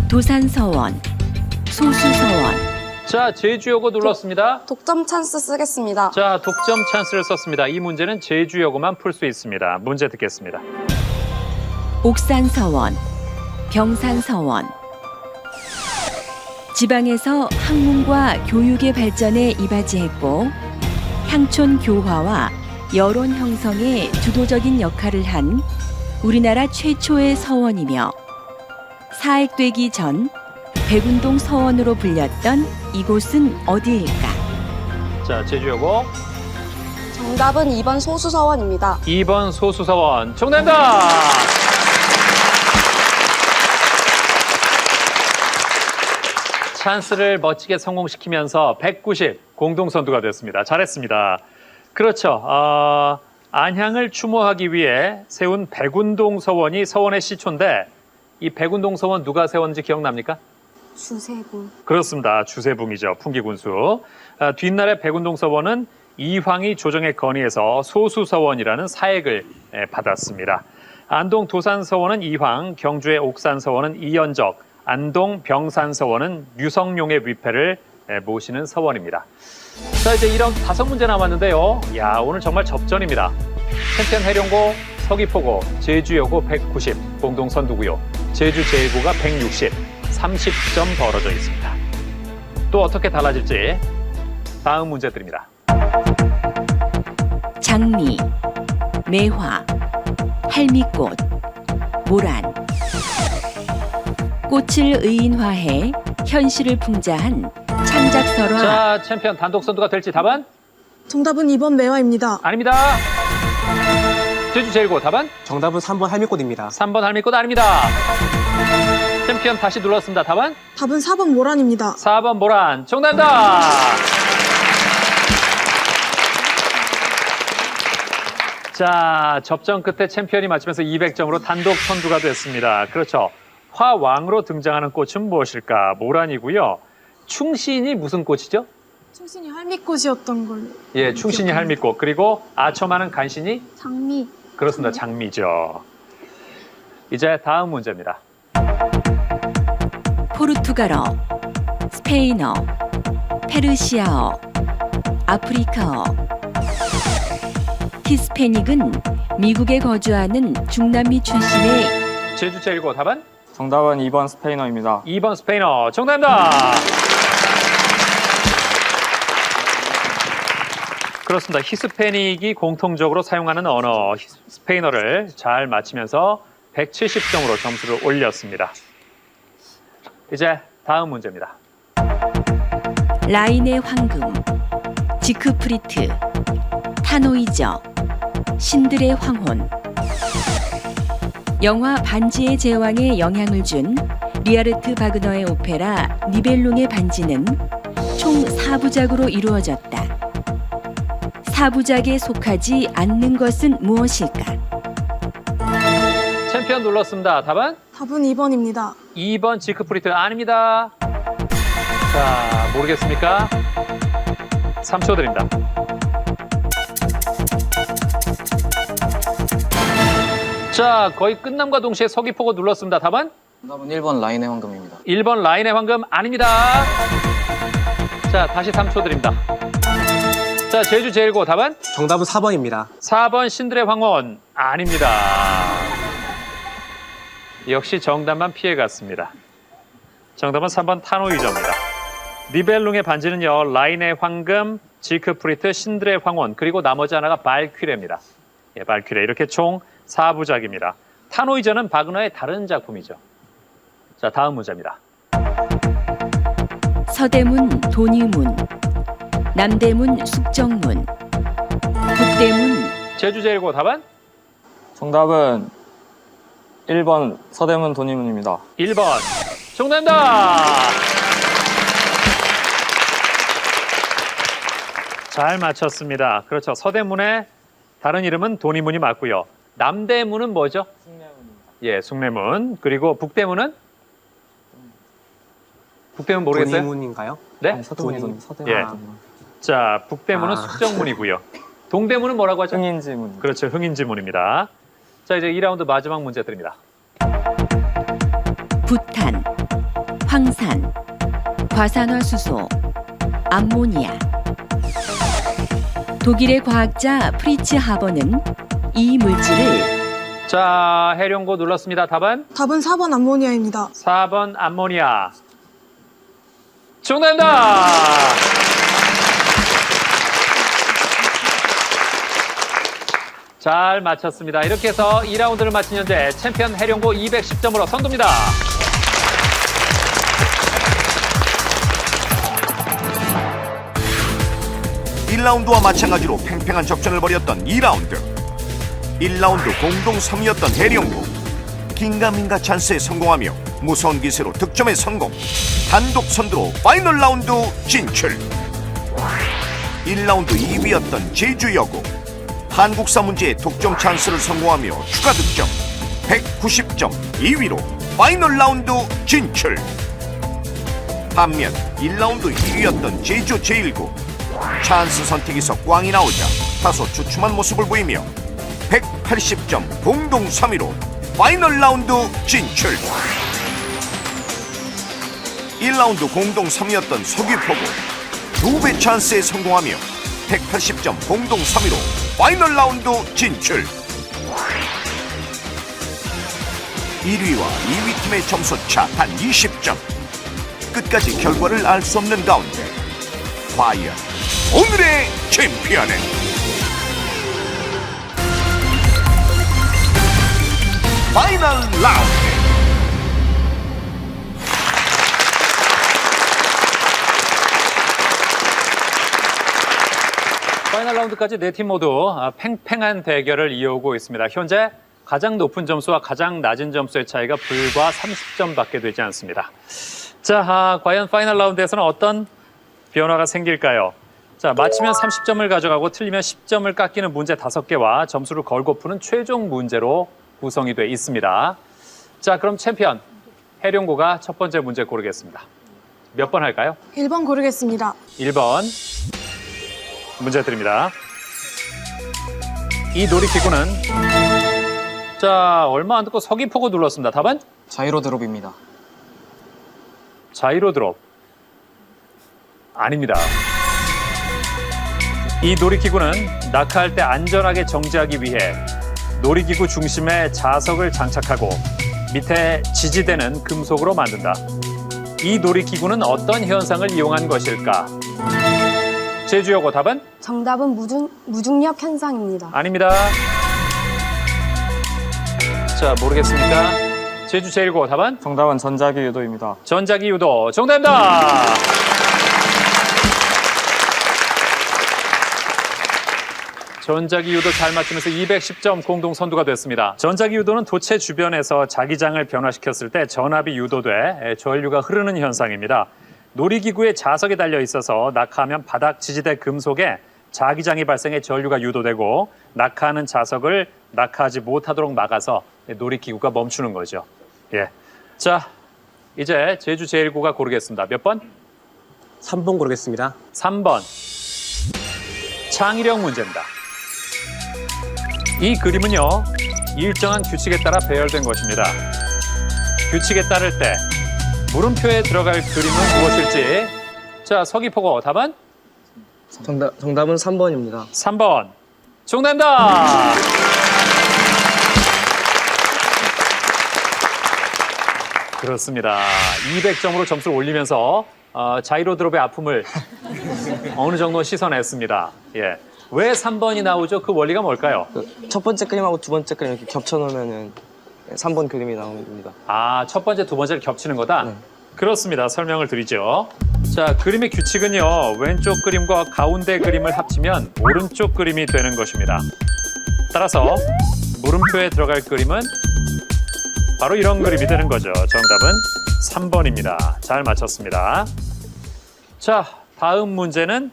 도산서원, 소수서원. 자, 제주여고 눌렀습니다. 독점 찬스 쓰겠습니다. 자, 독점 찬스를 썼습니다. 이 문제는 제주여고만 풀 수 있습니다. 문제 듣겠습니다. 옥산서원, 병산서원. 지방에서 학문과 교육의 발전에 이바지했고 향촌 교화와 여론 형성에 주도적인 역할을 한 우리나라 최초의 서원이며 사액되기 전 백운동 서원으로 불렸던 이곳은 어디일까? 자, 제주여고. 정답은 2번 소수서원입니다. 2번 소수서원. 정답입니다. 찬스를 멋지게 성공시키면서 190 공동선두가 됐습니다. 잘했습니다. 그렇죠. 안향을 추모하기 위해 세운 백운동 서원이 서원의 시초인데 이 백운동 서원 누가 세웠는지 기억납니까? 주세붕. 그렇습니다. 주세붕이죠. 풍기군수. 뒷날의 백운동 서원은 이황이 조정에 건의해서 소수서원이라는 사액을 받았습니다. 안동 도산서원은 이황, 경주의 옥산서원은 이연적, 안동 병산서원은 유성룡의 위패를 모시는 서원입니다. 자, 이제 이런 5문제 남았는데요. 야, 오늘 정말 접전입니다. 챔피언 해룡고, 서귀포고, 제주여고 190 공동 선두고요. 제주 제1고가 160, 30점 벌어져 있습니다. 또 어떻게 달라질지 다음 문제 드립니다. 장미, 매화, 할미꽃, 모란. 꽃을 의인화해 현실을 풍자한 창작설화. 자, 챔피언 단독 선두가 될지 답은? 정답은 2번 매화입니다. 아닙니다. 제주 제일고 답은? 정답은 3번 할미꽃입니다. 3번 할미꽃 아닙니다. 챔피언 다시 눌렀습니다. 답은? 답은 4번 모란입니다. 4번 모란. 정답입니다. 자, 접전 끝에 챔피언이 맞추면서 200점으로 단독 선두가 됐습니다. 그렇죠. 화왕으로 등장하는 꽃은 무엇일까? 모란이고요. 충신이 무슨 꽃이죠? 충신이 할미꽃이었던 걸로. 예, 충신이 할미꽃. 그리고 아첨하는 간신이? 장미. 그렇습니다. 장미죠. 이제 다음 문제입니다. 포르투갈어, 스페인어, 페르시아어, 아프리카어. 히스패닉은 미국에 거주하는 중남미 출신의 제주 제일고 답은? 정답은 2번 스페인어입니다. 2번 스페인어. 정답입니다. 그렇습니다. 히스패닉이 공통적으로 사용하는 언어 스페인어를 잘 맞히면서 170점으로 점수를 올렸습니다. 이제 다음 문제입니다. 라인의 황금, 지크프리트, 타노이저, 신들의 황혼. 영화 반지의 제왕에 영향을 준 리하르트 바그너의 오페라 니벨룽의 반지는 총 4부작으로 이루어졌다. 4부작에 속하지 않는 것은 무엇일까? 챔피언 눌렀습니다. 답은? 답은 2번입니다. 2번 지크프리트 아닙니다. 자, 모르겠습니까? 3초 드립니다. 자, 거의 끝남과 동시에 서귀포고 눌렀습니다. 답은? 정답은 1번 라인의 황금입니다. 1번 라인의 황금 아닙니다. 자, 다시 3초 드립니다. 자, 제주 제일고 답은? 정답은 4번입니다. 4번 신들의 황혼 아닙니다. 역시 정답만 피해갔습니다. 정답은 3번 타노이저입니다. 니벨룽의 반지는요, 라인의 황금, 지크프리트, 신들의 황혼, 그리고 나머지 하나가 발퀴레입니다. 예, 발퀴레. 이렇게 총 4부작입니다. 타노이저는 바그너의 다른 작품이죠. 자, 다음 문제입니다. 서대문 돈이문, 남대문 숙정문, 북대문. 제주 제일고 답은? 정답은 1번 서대문 돈이문입니다. 1번. 정답입니다. 잘 맞췄습니다. 그렇죠. 서대문의 다른 이름은 돈이문이 맞고요. 남대문은 뭐죠? 숭례문입니다. 예, 숭례문. 그리고 북대문은? 북대문 모르겠어요? 돈이문인가요? 네? 서대문. 예. 자, 북대문은 숙정문이고요. 동대문은 뭐라고 하죠? 흥인지문. 그렇죠. 흥인지문입니다. 자, 이제 2라운드 마지막 문제 드립니다. 부탄, 황산, 과산화수소, 암모니아. 독일의 과학자 프리츠 하버는 이 물질을. 자, 해룡고 눌렀습니다. 답은? 답은 4번 암모니아입니다. 4번 암모니아. 정답입니다. 잘 맞췄습니다. 이렇게 해서 2라운드를 마친 현재 챔피언 해룡고 210점으로 선두입니다. (1라운드와) 마찬가지로 팽팽한 접전을 벌였던 2라운드. 1라운드 공동 3위였던 해룡고. 긴가민가 찬스에 성공하며 무서운 기세로 득점에 성공. 단독 선두로 파이널 라운드 진출. 1라운드 2위였던 제주여고. 한국사 문제의 독점 찬스를 성공하며 추가 득점 190점 2위로 파이널 라운드 진출. 반면 1라운드 1위였던 제주 제일고. 찬스 선택에서 꽝이 나오자 다소 주춤한 모습을 보이며 180점 공동 3위로 파이널 라운드 진출. 1라운드 공동 3위였던 서귀포고 2배 찬스에 성공하며 180점 공동 3위로 파이널 라운드 진출. 1위와 2위 팀의 점수 차 단 20점. 끝까지 결과를 알 수 없는 가운데 과연 오늘의 챔피언은 파이널 라운드. 파이널 라운드까지 네 팀 모두 팽팽한 대결을 이어오고 있습니다. 현재 가장 높은 점수와 가장 낮은 점수의 차이가 불과 30점밖에 되지 않습니다. 자, 과연 파이널 라운드에서는 어떤 변화가 생길까요? 자, 맞히면 30점을 가져가고 틀리면 10점을 깎이는 문제 5개와 점수를 걸고 푸는 최종 문제로 구성이 돼 있습니다. 자, 그럼 챔피언 해룡고가 첫 번째 문제 고르겠습니다. 몇 번 할까요? 1번 고르겠습니다. 1번 문제 드립니다. 이 놀이기구는 자, 얼마 안 듣고 서귀포구 눌렀습니다. 답은? 자이로 드롭입니다. 자이로 드롭. 아닙니다. 이 놀이기구는 낙하할 때 안전하게 정지하기 위해 놀이기구 중심에 자석을 장착하고 밑에 지지대는 금속으로 만든다. 이 놀이기구는 어떤 현상을 이용한 것일까? 제주여고 답은? 정답은 무중력 현상입니다. 아닙니다. 자, 모르겠습니까? 제주 제1고 답은? 정답은 전자기 유도입니다. 전자기 유도 정답입니다. 전자기 유도 잘 맞추면서 210점 공동 선두가 됐습니다. 전자기 유도는 도체 주변에서 자기장을 변화시켰을 때 전압이 유도돼 전류가 흐르는 현상입니다. 놀이기구에 자석이 달려 있어서 낙하하면 바닥 지지대 금속에 자기장이 발생해 전류가 유도되고 낙하하는 자석을 낙하하지 못하도록 막아서 놀이기구가 멈추는 거죠. 예. 자, 이제 제주 제1고가 고르겠습니다. 몇 번? 3번 고르겠습니다. 3번. 창의력 문제입니다. 이 그림은요, 일정한 규칙에 따라 배열된 것입니다. 규칙에 따를 때 물음표에 들어갈 그림은 무엇일지. 자, 서귀포고 답은? 정답은 3번입니다. 3번. 정답입니다. 그렇습니다. 200점으로 점수를 올리면서 자이로 드롭의 아픔을 어느 정도 씻어냈습니다. 예. 왜 3번이 나오죠? 그 원리가 뭘까요? 첫 번째 그림하고 두 번째 그림 이렇게 겹쳐놓으면 3번 그림이 나옵니다. 아, 첫 번째, 두 번째를 겹치는 거다? 네. 그렇습니다. 설명을 드리죠. 자, 그림의 규칙은요, 왼쪽 그림과 가운데 그림을 합치면 오른쪽 그림이 되는 것입니다. 따라서 물음표에 들어갈 그림은 바로 이런 그림이 되는 거죠. 정답은 3번입니다. 잘 맞췄습니다. 자, 다음 문제는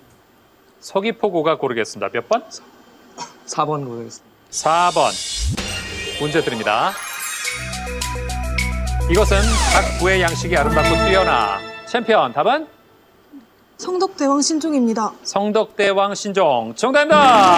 서귀포고가 고르겠습니다. 몇 번? 4번 고르겠습니다. 4번. 문제 드립니다. 이것은 각 부의 양식이 아름답고 뛰어나. 챔피언 답은? 성덕대왕 신종입니다. 성덕대왕 신종. 정답입니다.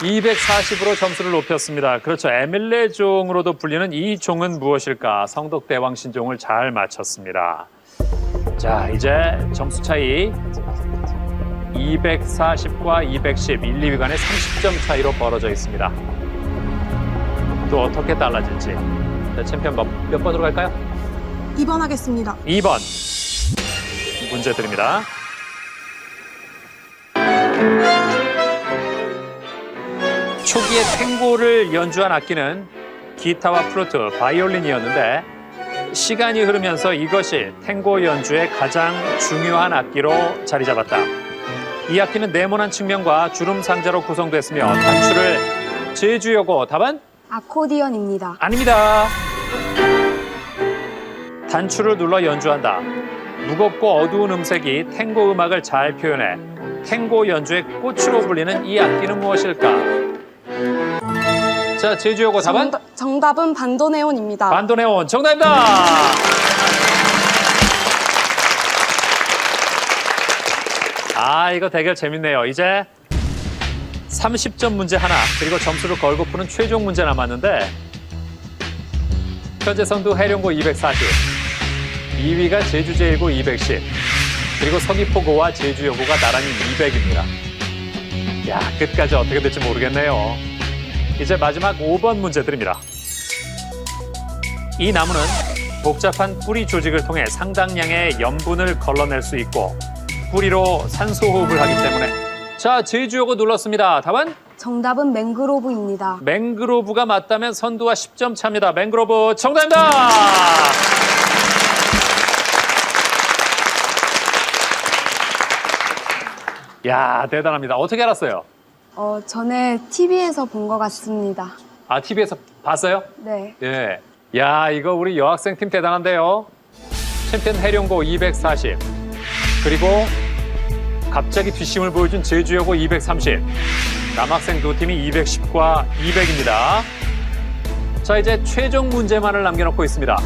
(240으로) 점수를 높였습니다. 그렇죠. 에밀레종으로도 불리는 이 종은 무엇일까? 성덕대왕 신종을 잘 맞췄습니다. 자, 이제 점수 차이 240과 210, 1, 2위 간의 30점 차이로 벌어져 있습니다. 또 어떻게 달라질지. 자, 챔피언 몇 번으로 갈까요? 2번 하겠습니다. 2번. 문제 드립니다. 초기에 탱고를 연주한 악기는 기타와 플루트, 바이올린이었는데 시간이 흐르면서 이것이 탱고 연주의 가장 중요한 악기로 자리 잡았다. 이 악기는 네모난 측면과 주름 상자로 구성됐으며 단추를 제주여고 답은? 아코디언입니다. 아닙니다. 단추를 눌러 연주한다. 무겁고 어두운 음색이 탱고 음악을 잘 표현해 탱고 연주의 꽃으로 불리는 이 악기는 무엇일까? 자, 제주여고 답은? 정답은 반도네온입니다. 반도네온 정답입니다. 아, 이거 대결 재밌네요. 이제 30점 문제 하나, 그리고 점수를 걸고 푸는 최종 문제 남았는데 현재 선두 해룡고 240, 2위가 제주 제1고 210, 그리고 서귀포고와 제주여고가 나란히 200입니다. 야, 끝까지 어떻게 될지 모르겠네요. 이제 마지막 5번 문제 드립니다. 이 나무는 복잡한 뿌리 조직을 통해 상당량의 염분을 걸러낼 수 있고 뿌리로 산소 호흡을 하기 때문에. 자, 제주어고 눌렀습니다. 답은? 정답은 맹그로브입니다. 맹그로브가 맞다면 선두와 10점 차입니다. 맹그로브 정답입니다. 야, 대단합니다. 어떻게 알았어요? 전에 TV에서 본 것 같습니다. 아, TV에서 봤어요? 네. 예. 야, 이거 우리 여학생 팀 대단한데요. 챔피언 해룡고 240. 그리고 갑자기 뒷심을 보여준 제주여고 230. 남학생 두 팀이 210과 200입니다. 자, 이제 최종 문제만을 남겨놓고 있습니다.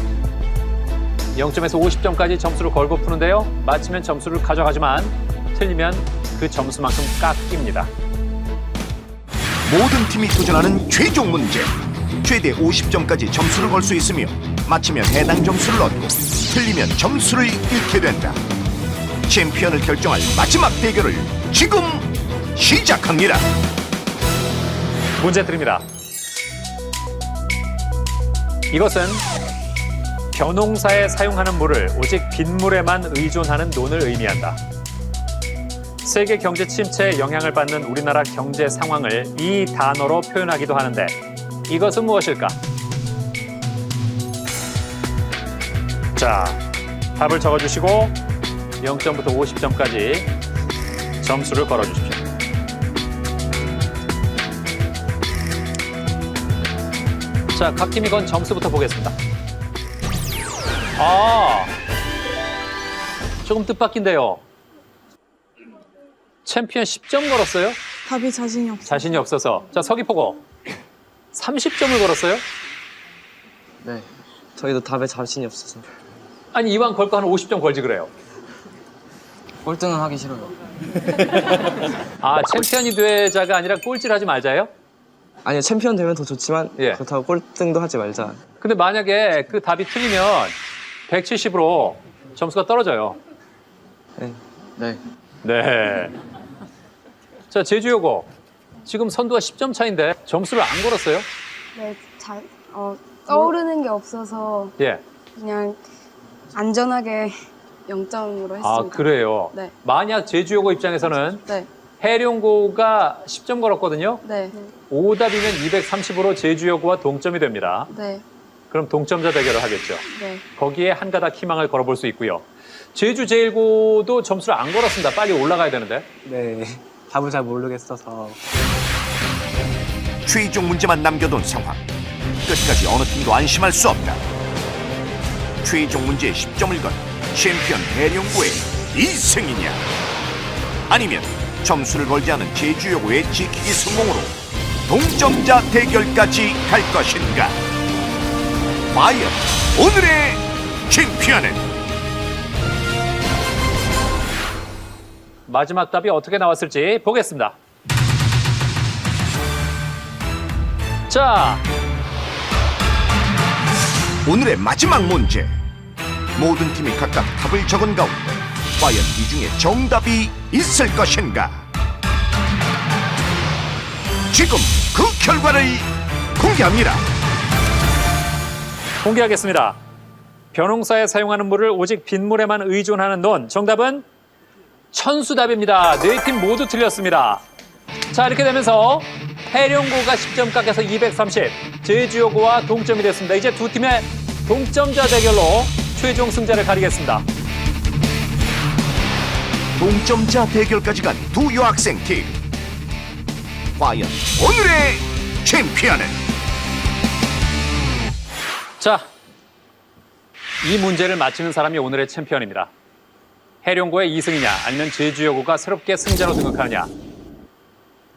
0점에서 50점까지 점수를 걸고 푸는데요. 맞히면 점수를 가져가지만 틀리면 그 점수만큼 깎입니다. 모든 팀이 도전하는 최종 문제. 최대 50점까지 점수를 걸 수 있으며 맞히면 해당 점수를 얻고 틀리면 점수를 잃게 된다. 챔피언을 결정할 마지막 대결을 지금 시작합니다. 문제 드립니다. 이것은 벼농사에 사용하는 물을 오직 빗물에만 의존하는 논을 의미한다. 세계 경제 침체에 영향을 받는 우리나라 경제 상황을 이 단어로 표현하기도 하는데 이것은 무엇일까? 자, 답을 적어주시고 0점부터 50점까지 점수를 걸어주십시오. 자, 각 팀이 건 점수부터 보겠습니다. 아, 조금 뜻밖인데요. 챔피언 10점 걸었어요? 답이 자신이 없어요. 자신이 없어서. 자, 서귀포고 30점을 걸었어요? 네. 저희도 답에 자신이 없어서. 아니, 이왕 걸 거 한 50점 걸지 그래요. 꼴등은 하기 싫어요. 아, 챔피언이 되자가 아니라 꼴찌를 하지 말자예요? 아니요, 챔피언 되면 더 좋지만 예. 그렇다고 꼴등도 하지 말자. 근데 만약에 그 답이 틀리면 170으로 점수가 떨어져요. 네. 네. 네. 자, 제주여고 지금 선두가 10점 차인데 점수를 안 걸었어요? 네, 떠오르는 게 없어서 예. 그냥 안전하게 0점으로 했습니다. 아, 그래요? 네. 만약 제주여고 입장에서는 네. 해룡고가 10점 걸었거든요. 네. 오답이면 230으로 제주여고와 동점이 됩니다. 네. 그럼 동점자 대결을 하겠죠. 네. 거기에 한 가닥 희망을 걸어볼 수 있고요. 제주제일고도 점수를 안 걸었습니다. 빨리 올라가야 되는데. 네. 답을 잘 모르겠어서. 최종 문제만 남겨둔 상황. 끝까지 어느 팀도 안심할 수 없다. 최종 문제에 10점을 건 챔피언 해룡고의 이승이냐, 아니면 점수를 걸지 않은 제주여고의 지키기 성공으로 동점자 대결까지 갈 것인가. 과연 오늘의 챔피언은? 마지막 답이 어떻게 나왔을지 보겠습니다. 자, 오늘의 마지막 문제. 모든 팀이 각각 답을 적은 가운데 과연 이 중에 정답이 있을 것인가? 지금 그 결과를 공개합니다. 공개하겠습니다. 벼농사에 사용하는 물을 오직 빗물에만 의존하는 논. 정답은 천수답입니다. 네 팀 모두 틀렸습니다. 자, 이렇게 되면서 해룡고가 10점 깎여서 230, 제주여고와 동점이 됐습니다. 이제 두 팀의 동점자 대결로 최종 승자를 가리겠습니다. 동점자 대결까지 간 두 여학생 팀. 과연 오늘의 챔피언은? 자, 이 문제를 맞히는 사람이 오늘의 챔피언입니다. 해룡고의 2승이냐 아니면 제주여고가 새롭게 승자로 등극하느냐.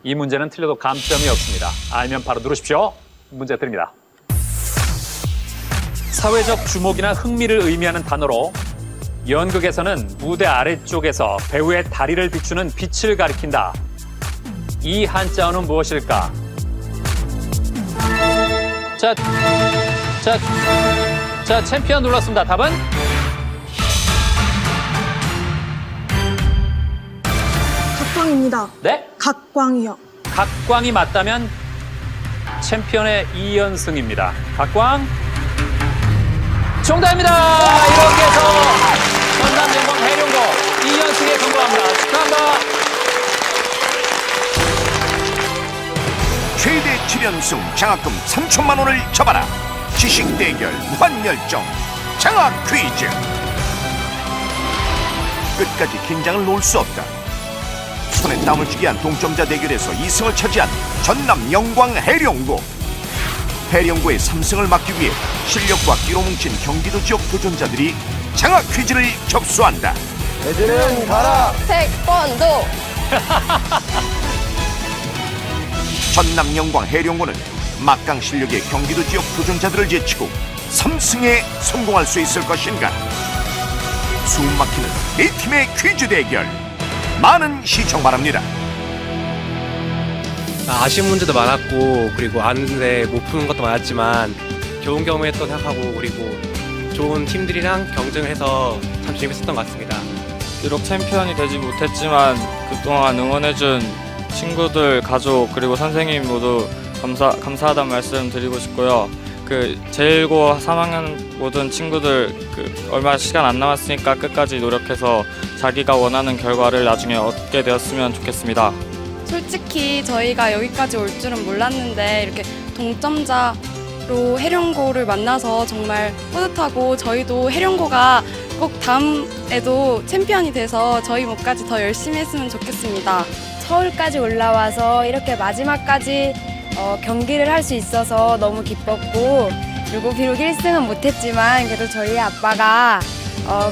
이 문제는 틀려도 감점이 없습니다. 알면 바로 누르십시오. 문제 드립니다. 사회적 주목이나 흥미를 의미하는 단어로 연극에서는 무대 아래쪽에서 배우의 다리를 비추는 빛을 가리킨다. 이 한자어는 무엇일까? 자, 챔피언 눌렀습니다. 답은? 각광입니다. 네? 각광이요. 각광이 맞다면 챔피언의 2연승입니다. 각광 정답입니다. 이렇게 해서 전남 영광 해령고 2연승에 성공합니다. 축하합니다. 최대 7연승 장학금 3천만 원을 잡아라. 지식 대결 무한열정 장학 퀴즈. 끝까지 긴장을 놓을 수 없다. 손에 땀을 쥐게 한 동점자 대결에서 2승을 차지한 전남 영광 해령고. 해령고의 3승을 막기 위해 실력과 끼로 뭉친 경기도 지역 도전자들이 장학 퀴즈를 접수한다. 애들은 가라. 태권도. 전남 영광 해령고는 막강 실력의 경기도 지역 도전자들을 제치고 3승에 성공할 수 있을 것인가? 숨 막히는 네 팀의 퀴즈 대결. 많은 시청 바랍니다. 아쉬운 문제도 많았고 그리고 아는데 못 푸는 것도 많았지만 좋은 경험했다고 생각하고 그리고 좋은 팀들이랑 경쟁을 해서 참 재밌었던 것 같습니다. 비록 챔피언이 되지 못했지만 그동안 응원해준 친구들, 가족 그리고 선생님 모두 감사하다는 말씀 드리고 싶고요. 그 제1고 3학년 모든 친구들 얼마 시간 안 남았으니까 끝까지 노력해서 자기가 원하는 결과를 나중에 얻게 되었으면 좋겠습니다. 솔직히 저희가 여기까지 올 줄은 몰랐는데 이렇게 동점자로 해령고를 만나서 정말 뿌듯하고 저희도 해령고가 꼭 다음에도 챔피언이 돼서 저희 몫까지 더 열심히 했으면 좋겠습니다. 서울까지 올라와서 이렇게 마지막까지 경기를 할 수 있어서 너무 기뻤고 그리고 비록 1승은 못했지만 그래도 저희 아빠가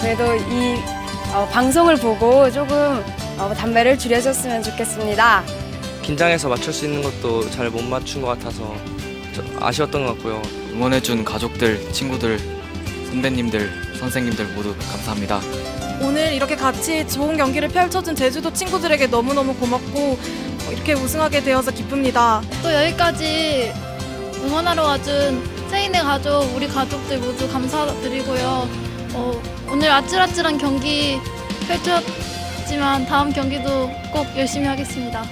그래도 이 방송을 보고 조금 담배를 줄여줬으면 좋겠습니다. 긴장해서 맞출 수 있는 것도 잘 못 맞춘 것 같아서 좀 아쉬웠던 것 같고요. 응원해준 가족들, 친구들, 선배님들, 선생님들 모두 감사합니다. 오늘 이렇게 같이 좋은 경기를 펼쳐준 제주도 친구들에게 너무너무 고맙고 이렇게 우승하게 되어서 기쁩니다. 또 여기까지 응원하러 와준 세인의 가족, 우리 가족들 모두 감사드리고요. 오늘 아찔아찔한 경기 펼쳤지만 다음 경기도 꼭 열심히 하겠습니다.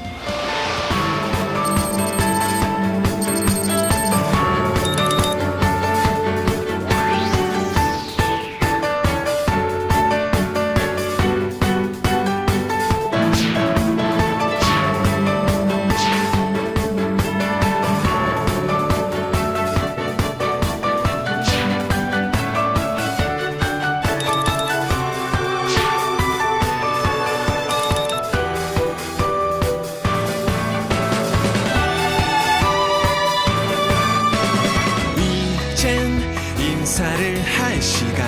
인사를 할 시간